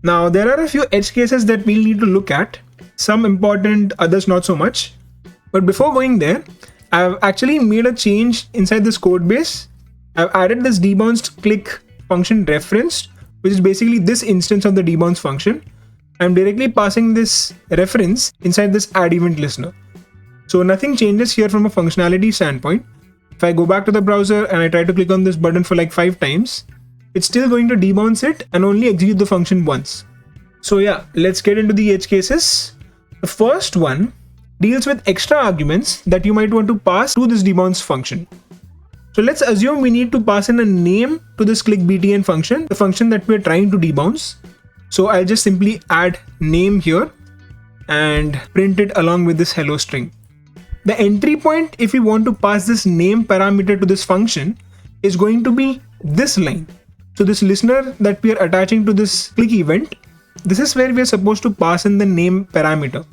Now there are a few edge cases that we'll need to look at, some important, others not so much. But before going there, I've actually made a change inside this code base. I've added this debounced click function referenced, which is basically this instance of the debounce function. I'm directly passing this reference inside this add event listener. So nothing changes here from a functionality standpoint. If I go back to the browser and I try to click on this button for like 5 times, it's still going to debounce it and only execute the function once. So yeah, let's get into the edge cases. The first one deals with extra arguments that you might want to pass to this debounce function. So let's assume we need to pass in a name to this clickbtn function, the function that we're trying to debounce. So I'll just simply add name here and print it along with this hello string. The entry point, if we want to pass this name parameter to this function, is going to be this line. So this listener that we are attaching to this click event, this is where we are supposed to pass in the name parameter.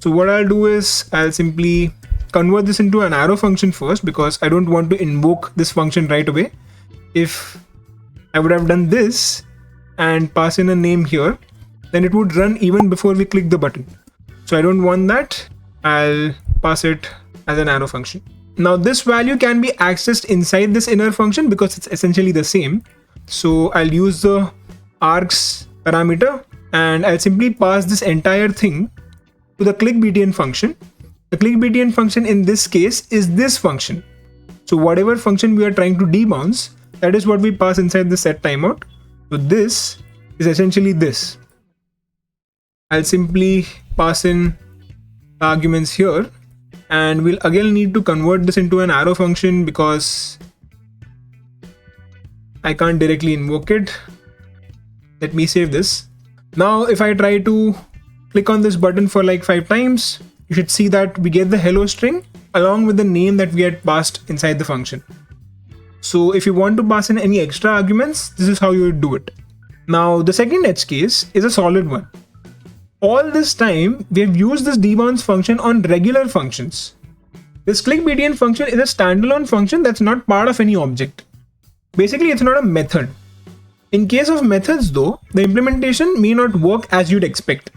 So what I'll do is I'll simply convert this into an arrow function first, because I don't want to invoke this function right away. If I would have done this and pass in a name here, then it would run even before we click the button. So I don't want that. I'll pass it as an arrow function. Now this value can be accessed inside this inner function because it's essentially the same. So I'll use the Args parameter and I'll simply pass this entire thing to the clickbtn function. The clickbtn function in this case is this function. So whatever function we are trying to debounce, that is what we pass inside the set timeout. So this is essentially this. I'll simply pass in arguments here, and we'll again need to convert this into an arrow function because I can't directly invoke it. Let me save this. Now if I try to click on this button for like 5 times, you should see that we get the hello string along with the name that we had passed inside the function. So if you want to pass in any extra arguments, this is how you would do it. Now the second edge case is a solid one. All this time we have used this debounce function on regular functions. This clickbtn function is a standalone function that's not part of any object. Basically, it's not a method. In case of methods though, the implementation may not work as you'd expect.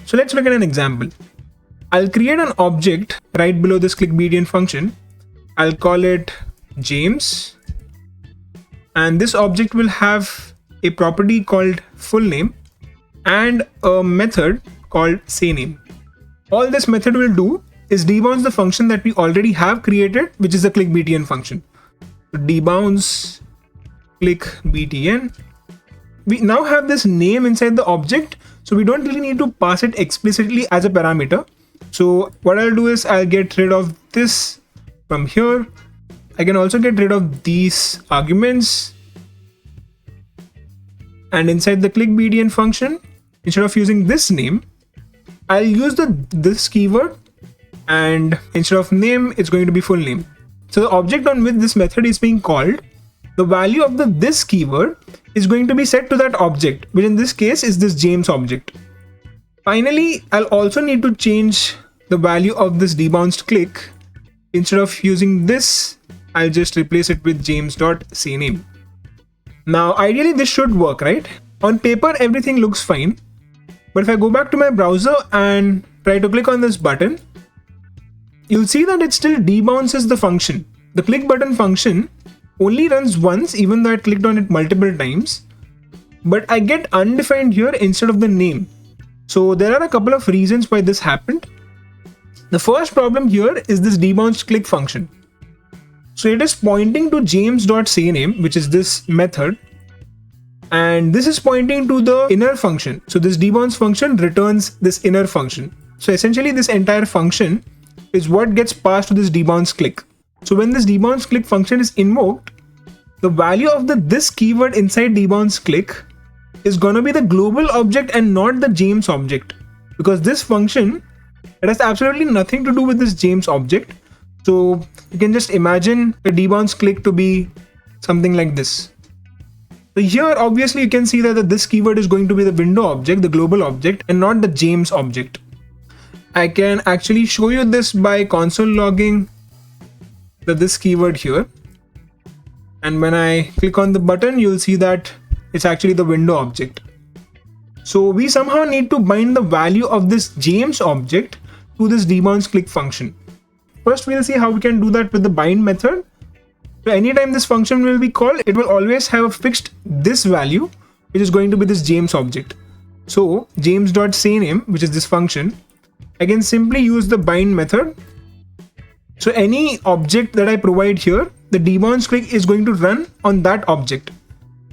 So let's look at an example. I'll create an object right below this clickbtn function. I'll call it James. And this object will have a property called full name and a method called sayName. All this method will do is debounce the function that we already have created, which is the clickbtn function. So debounce clickbtn. We now have this name inside the object, so we don't really need to pass it explicitly as a parameter. So what I'll do is I'll get rid of this from here. I can also get rid of these arguments. And inside the clickbtn function, instead of using this name, I'll use this keyword, and instead of name, it's going to be full name. So the object on which this method is being called, the value of this keyword is going to be set to that object, which in this case is this James object. Finally, I'll also need to change the value of this debounced click. Instead of using this, I'll just replace it with james.sayName. Now, ideally this should work, right? On paper, everything looks fine. But if I go back to my browser and try to click on this button, you'll see that it still debounces the function. The click button function only runs once, even though I clicked on it multiple times. But I get undefined here instead of the name. So there are a couple of reasons why this happened. The first problem here is this debounced click function. So it is pointing to james.sayName, which is this method. And this is pointing to the inner function. So this debounce function returns this inner function. So essentially this entire function is what gets passed to this debounce click. So when this debounce click function is invoked, the value of this keyword inside debounce click is going to be the global object and not the James object, because this function, it has absolutely nothing to do with this James object. So you can just imagine a debounce click to be something like this. So here obviously you can see that this keyword is going to be the window object, the global object, and not the James object. I can actually show you this by console logging this keyword here. And when I click on the button, you'll see that it's actually the window object. So we somehow need to bind the value of this James object to this debounce click function. First, we'll see how we can do that with the bind method. So anytime this function will be called, it will always have a fixed this value, which is going to be this James object. So James.sayName, which is this function, I can simply use the bind method. So any object that I provide here, the debounce click is going to run on that object.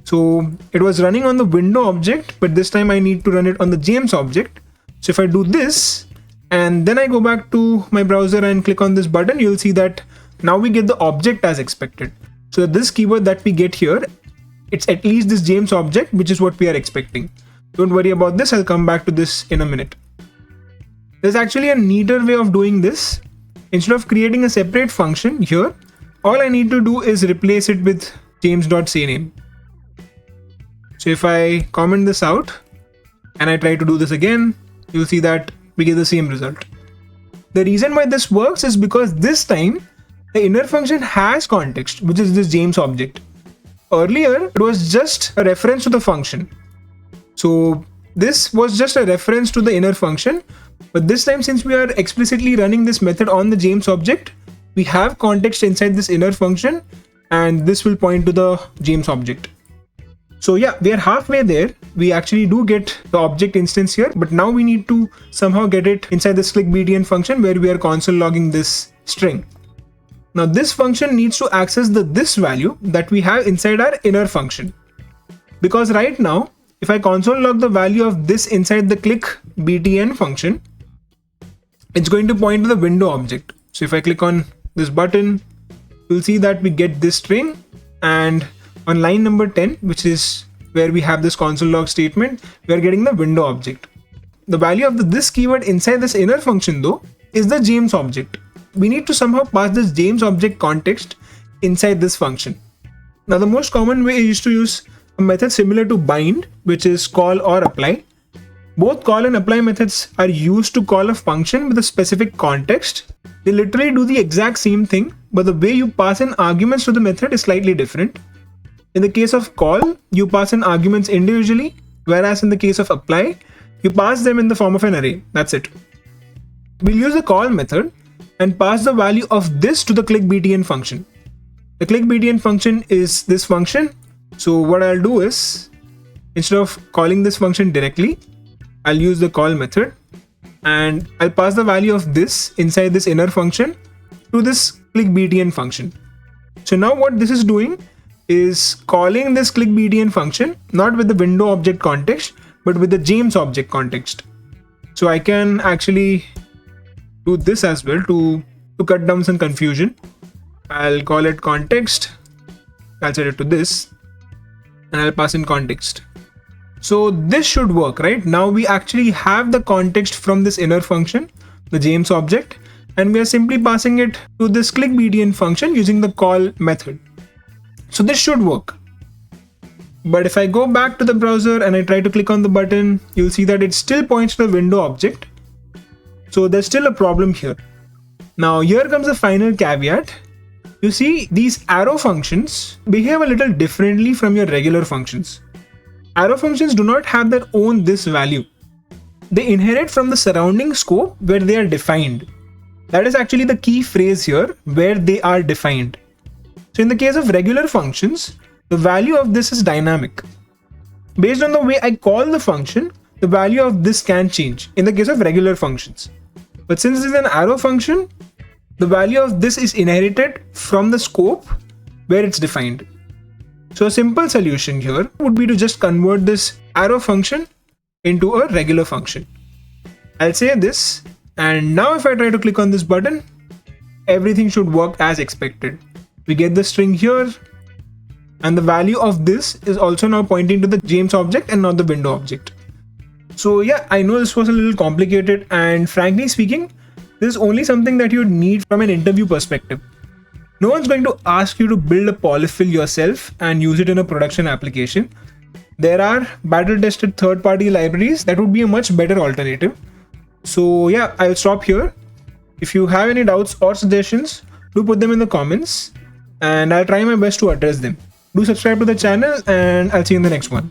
So it was running on the window object, but this time I need to run it on the James object. So if I do this and then I go back to my browser and click on this button, you'll see that now we get the object as expected. So this keyword that we get here, it's at least this James object, which is what we are expecting. Don't worry about this, I'll come back to this in a minute. There's actually a neater way of doing this. Instead of creating a separate function here, all I need to do is replace it with James.sayName. So if I comment this out and I try to do this again, you'll see that we get the same result. The reason why this works is because this time the inner function has context, which is this James object. Earlier, it was just a reference to the function. So this was just a reference to the inner function. But this time, since we are explicitly running this method on the James object, we have context inside this inner function, and this will point to the James object. So yeah, we are halfway there. We actually do get the object instance here, but now we need to somehow get it inside this clickbtn function where we are console logging this string. Now this function needs to access the this value that we have inside our inner function. Because right now, if I console log the value of this inside the clickbtn function, it's going to point to the window object. So if I click on this button, you'll see that we get this string, and on line number 10, which is where we have this console log statement, we are getting the window object. The value of this keyword inside this inner function though is the James object. We need to somehow pass this James object context inside this function. Now the most common way is to use a method similar to bind, which is call or apply. Both call and apply methods are used to call a function with a specific context. They literally do the exact same thing, but the way you pass in arguments to the method is slightly different. In the case of call, you pass in arguments individually, whereas in the case of apply, you pass them in the form of an array. That's it. We'll use the call method and pass the value of this to the clickbtn function. The clickbtn function is this function. So what I'll do is, instead of calling this function directly, I'll use the call method and I'll pass the value of this inside this inner function to this clickbtn function. So now what this is doing is calling this clickbtn function not with the window object context, but with the James object context. So I can actually do this as well to cut down some confusion. I'll call it context, I'll set it to this, and I'll pass in context. So this should work, right? Now we actually have the context from this inner function, the James object, and we are simply passing it to this clickbtn function using the call method. So this should work. But if I go back to the browser and I try to click on the button, you'll see that it still points to the window object. So there's still a problem here. Now here comes the final caveat. You see, these arrow functions behave a little differently from your regular functions. Arrow functions do not have their own this value. They inherit from the surrounding scope where they are defined. That is actually the key phrase here, where they are defined. So in the case of regular functions, the value of this is dynamic. Based on the way I call the function, the value of this can change in the case of regular functions. But since this is an arrow function, the value of this is inherited from the scope where it's defined. So a simple solution here would be to just convert this arrow function into a regular function. I'll say this, and now if I try to click on this button, everything should work as expected. We get the string here, and the value of this is also now pointing to the James object and not the window object. So yeah, I know this was a little complicated, and frankly speaking, this is only something that you need from an interview perspective. No one's going to ask you to build a polyfill yourself and use it in a production application. There are battle-tested third-party libraries that would be a much better alternative. So yeah, I'll stop here. If you have any doubts or suggestions, do put them in the comments and I'll try my best to address them. Do subscribe to the channel and I'll see you in the next one.